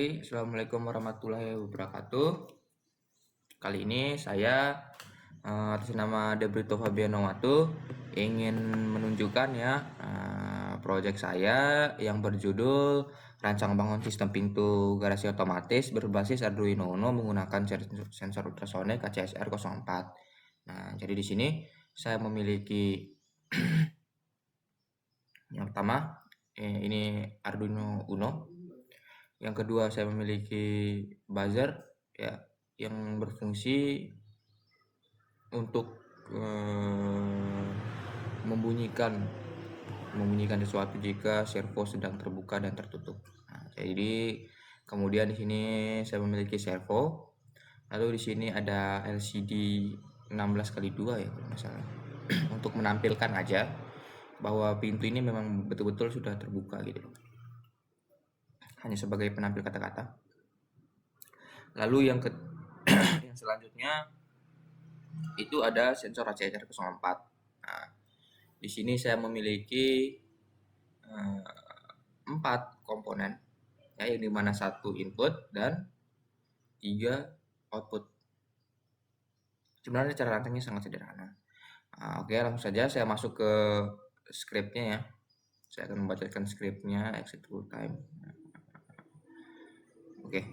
Hai, Assalamualaikum warahmatullahi wabarakatuh. Kali ini saya atas nama Debrito Fabiano Watu ingin menunjukkan ya proyek saya yang berjudul rancang bangun sistem pintu garasi otomatis berbasis Arduino Uno menggunakan sensor ultrasonic ACSR 04. Nah, jadi di sini saya memiliki yang pertama ini Arduino Uno. Yang kedua, saya memiliki buzzer ya yang berfungsi untuk membunyikan sesuatu jika servo sedang terbuka dan tertutup. Nah, jadi kemudian di sini saya memiliki servo. Lalu di sini ada LCD 16x2 ya kalau nggak salah. Untuk menampilkan aja bahwa pintu ini memang betul-betul sudah terbuka gitu. Hanya sebagai penampil kata-kata. Lalu yang selanjutnya itu ada sensor ACSR 04. Nah, di sini saya memiliki 4 komponen ya, yang dimana 1 input dan 3 output. Sebenarnya cara rancangnya sangat sederhana. Nah, oke, langsung saja saya masuk ke scriptnya ya. Saya akan membacakan scriptnya exit full time. Oke.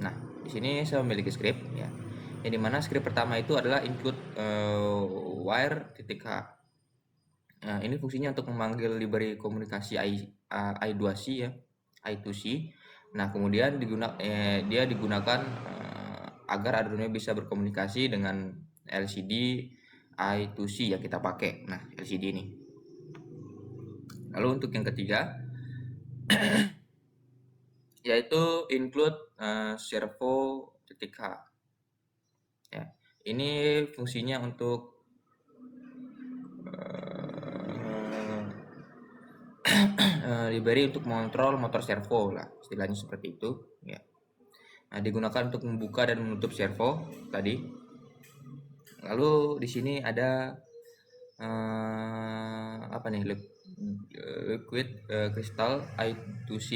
Nah, di sini saya memiliki script ya. Yang dimana script pertama itu adalah include wire titik H. Nah, ini fungsinya untuk memanggil library komunikasi I2C ya, I2C. Nah, kemudian dia digunakan agar Arduino bisa berkomunikasi dengan LCD I2C yang kita pakai. Nah, LCD ini. Lalu untuk yang ketiga yaitu include servo titik H. Ya, ini fungsinya untuk library untuk mengontrol motor servo lah, istilahnya seperti itu ya. Nah, digunakan untuk membuka dan menutup servo tadi. Lalu di sini ada apa nih, liquid crystal I2C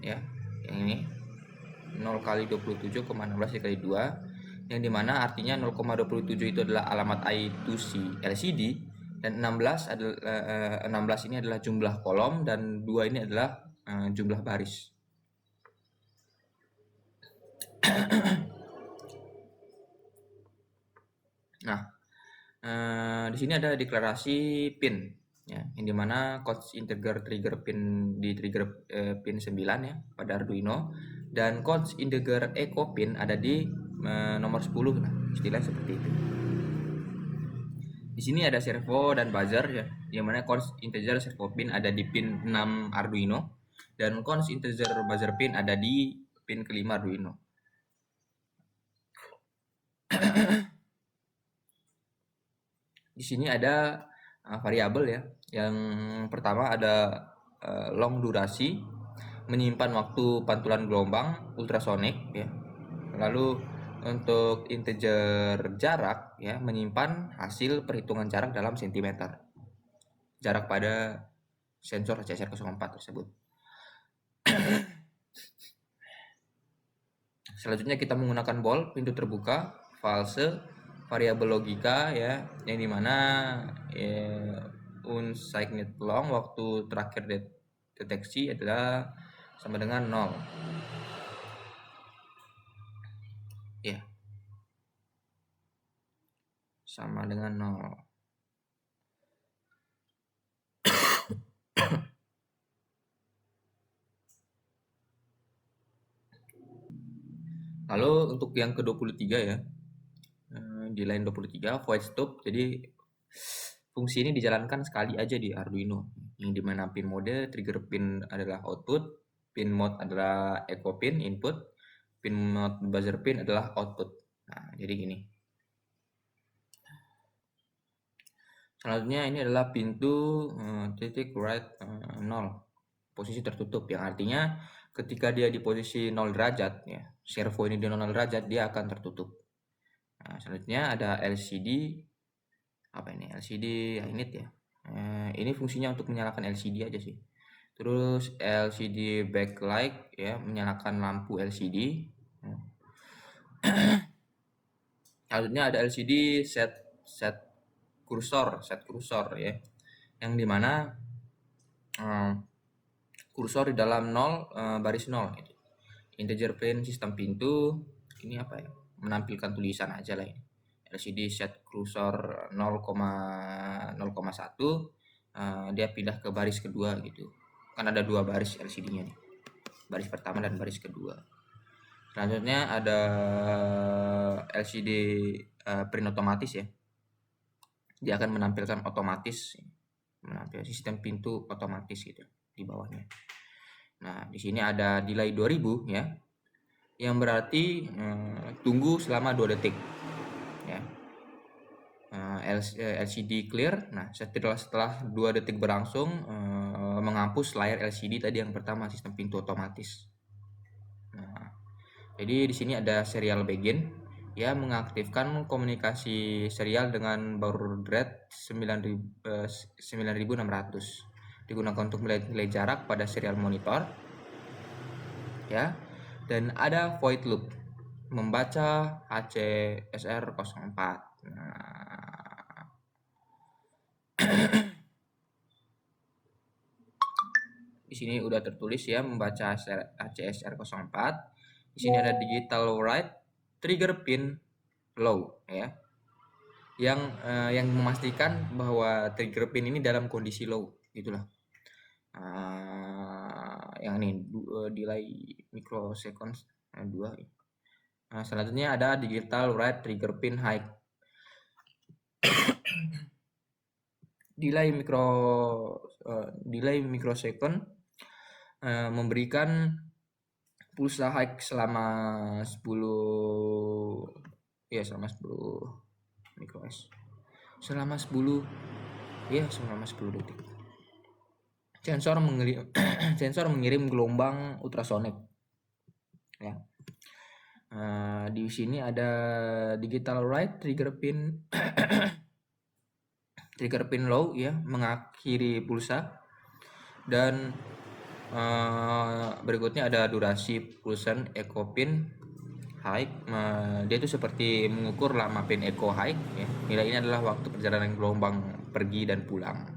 ya, yang ini 0 kali 27,16 kali 2, yang dimana artinya 0,27 itu adalah alamat I2C LCD, dan 16 adalah 16 ini adalah jumlah kolom, dan 2 ini adalah jumlah baris. Nah, di sini ada deklarasi pin ya, yang dimana codes integer trigger pin di trigger pin 9 ya pada Arduino, dan codes integer echo pin ada di nomor 10 lah, istilahnya seperti itu. Di sini ada servo dan buzzer ya, yang mana codes integer servo pin ada di pin 6 Arduino, dan codes integer buzzer pin ada di pin kelima Arduino. Di sini ada variabel ya. Yang pertama ada long durasi, menyimpan waktu pantulan gelombang ultrasonik ya. Lalu untuk integer jarak ya, menyimpan hasil perhitungan jarak dalam sentimeter. Jarak pada sensor ACSR 04 tersebut. Selanjutnya kita menggunakan ball, pintu terbuka, false, variabel logika ya, yang dimana unsigned long, waktu terakhir deteksi adalah sama dengan 0 ya, sama dengan 0. Lalu untuk yang ke-23 ya, di line 23 void stop, jadi fungsi ini dijalankan sekali aja di Arduino, yang dimana pin mode trigger pin adalah output, pin mode adalah echo pin input, pin mode buzzer pin adalah output. Nah, jadi gini. Selanjutnya ini adalah pintu titik right 0, posisi tertutup, yang artinya ketika dia di posisi 0 derajat ya, servo ini di 0 derajat, dia akan tertutup. Nah, selanjutnya ada LCD, apa ini, LCD init ya. Ini fungsinya untuk menyalakan LCD aja sih. Terus LCD backlight ya, menyalakan lampu LCD. Selanjutnya ada LCD set kursor ya, yang dimana kursor di dalam baris 0 gitu. Integer print sistem pintu ini apa ya, menampilkan tulisan aja lah ini. LCD set kursor 0,1 dia pindah ke baris kedua gitu, kan ada dua baris LCD-nya nih, baris pertama dan baris kedua. Selanjutnya ada LCD print otomatis ya, dia akan menampilkan otomatis, menampilkan sistem pintu otomatis gitu di bawahnya. Nah, di sini ada delay 2000 ya, yang berarti tunggu selama 2 detik ya. LCD clear. Nah, setelah 2 detik berlangsung menghapus layar LCD tadi yang pertama, sistem pintu otomatis. Nah, jadi di sini ada serial begin ya, mengaktifkan komunikasi serial dengan baud rate 9600, digunakan untuk menilai jarak pada serial monitor ya. Dan ada void loop, membaca HCSR04. Nah, di sini udah tertulis ya, membaca HCSR04. Di sini ada digital write trigger pin low ya, yang memastikan bahwa trigger pin ini dalam kondisi low gitulah. Yang ini delay microseconds 2. Selanjutnya ada digital write trigger pin high. delay microsecond memberikan pulsa high selama 10 microS selama 10 detik. Sensor mengirim gelombang ultrasonik ya. Di sini ada digital write trigger pin low ya, mengakhiri pulsa. Dan berikutnya ada durasi pulsan echo pin high. Dia itu seperti mengukur lama pin echo high ya. Nilai ini adalah waktu perjalanan gelombang pergi dan pulang.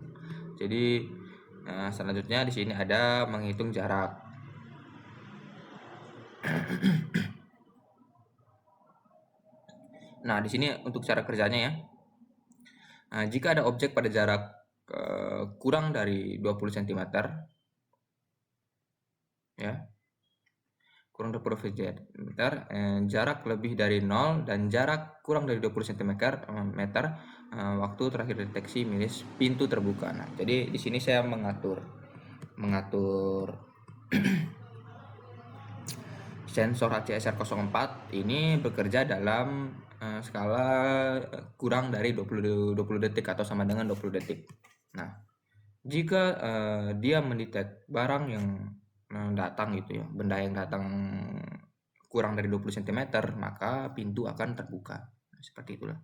Jadi selanjutnya di sini ada menghitung jarak. Nah, di sini untuk cara kerjanya ya. Jika ada objek pada jarak kurang dari 20 cm ya, kurang dari 20 cm, jarak lebih dari 0 dan jarak kurang dari 20 cm waktu terakhir deteksi miris pintu terbuka. Nah, jadi di sini saya mengatur sensor HCSR04 ini bekerja dalam skala kurang dari 20 detik atau sama dengan 20 detik. Nah, jika dia mendetek barang yang datang gitu ya, benda yang datang kurang dari 20 cm, maka pintu akan terbuka. Nah, seperti itulah.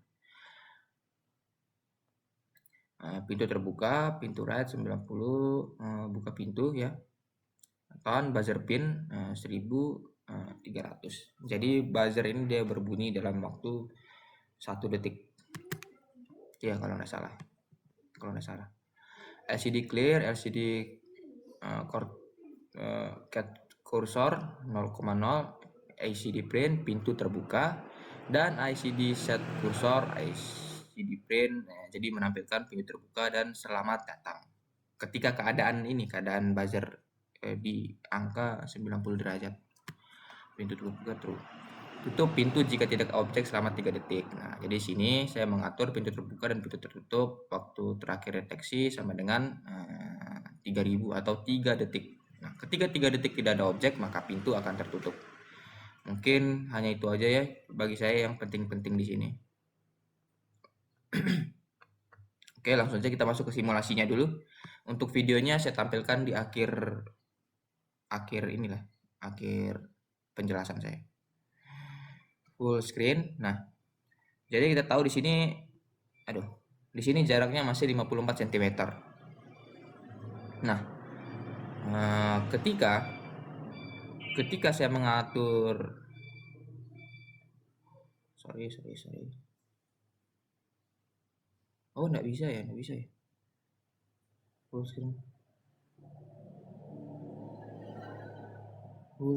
Pintu terbuka, pintu right 90, buka pintu ya. Tone buzzer pin 1300. Jadi buzzer ini dia berbunyi dalam waktu 1 detik. Ya, kalau nggak salah. LCD clear, LCD cursor 0,0, LCD print pintu terbuka, dan LCD set kursor LCD print jadi menampilkan pintu terbuka dan selamat datang. Ketika keadaan buzzer di angka 90 derajat, pintu terbuka tutup pintu jika tidak objek selama 3 detik. Nah, jadi sini saya mengatur pintu terbuka dan pintu tertutup waktu terakhir deteksi sama dengan 3000 atau 3 detik. Nah, ketika 3 detik tidak ada objek, maka pintu akan tertutup. Mungkin hanya itu aja ya bagi saya yang penting-penting di sini. Oke, langsung saja kita masuk ke simulasinya dulu. Untuk videonya saya tampilkan di akhir penjelasan saya. Full screen. Nah, jadi kita tahu di sini jaraknya masih 54 cm. Nah, Ketika saya mengatur, sorry. Oh, nggak bisa ya. Full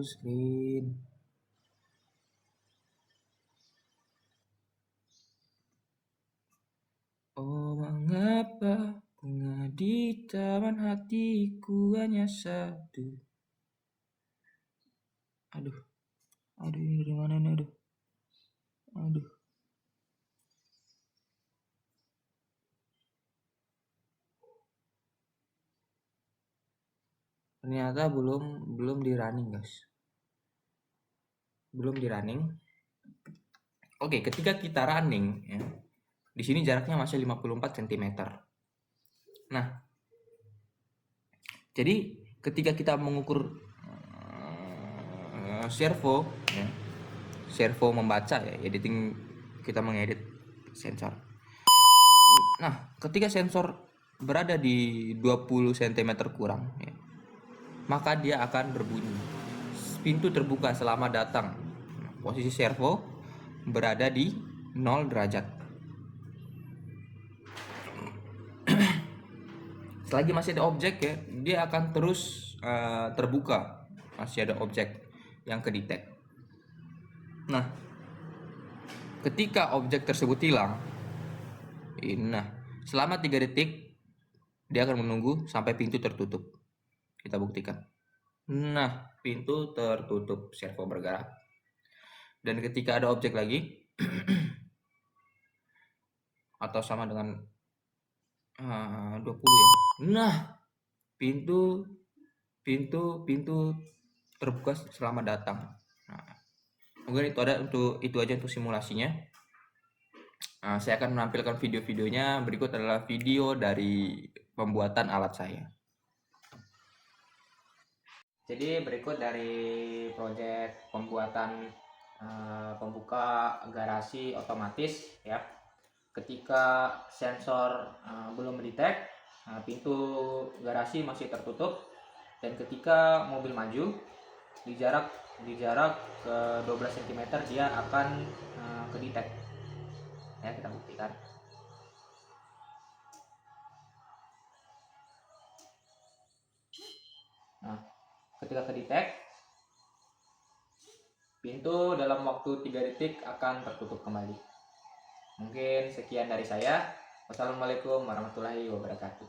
screen. Oh, mengapa bunga di taman hatiku hanya satu? Aduh, ini dari mana nih? Aduh. Ternyata belum di running, guys. Belum di running. Oke, ketika kita running, ya, di sini jaraknya masih 54 cm. Nah, jadi ketika kita mengukur servo, ya, servo membaca ya, editing kita mengedit sensor. Nah, ketika sensor berada di 20 cm kurang, ya, maka dia akan berbunyi. Pintu terbuka, selamat datang. Posisi servo berada di 0 derajat. Selagi masih ada objek ya, dia akan terus terbuka. Masih ada objek yang kedetek. Nah, ketika objek tersebut hilang, nah, selama 3 detik dia akan menunggu sampai pintu tertutup. Kita buktikan. Nah, pintu tertutup, servo bergerak. Dan ketika ada objek lagi atau sama dengan 20 ya. Nah, pintu terbuka, selamat datang. Nah, mungkin itu aja untuk simulasinya. Saya akan menampilkan video-videonya. Berikut adalah video dari pembuatan alat saya. Jadi berikut dari proyek pembuatan pembuka garasi otomatis ya. Ketika sensor belum mendetek, pintu garasi masih tertutup, dan ketika mobil maju di jarak ke 12 cm dia akan kedetek. Ya, kita buktikan. Nah, ketika kedetek, pintu dalam waktu 3 detik akan tertutup kembali. Mungkin sekian dari saya. Wassalamualaikum warahmatullahi wabarakatuh.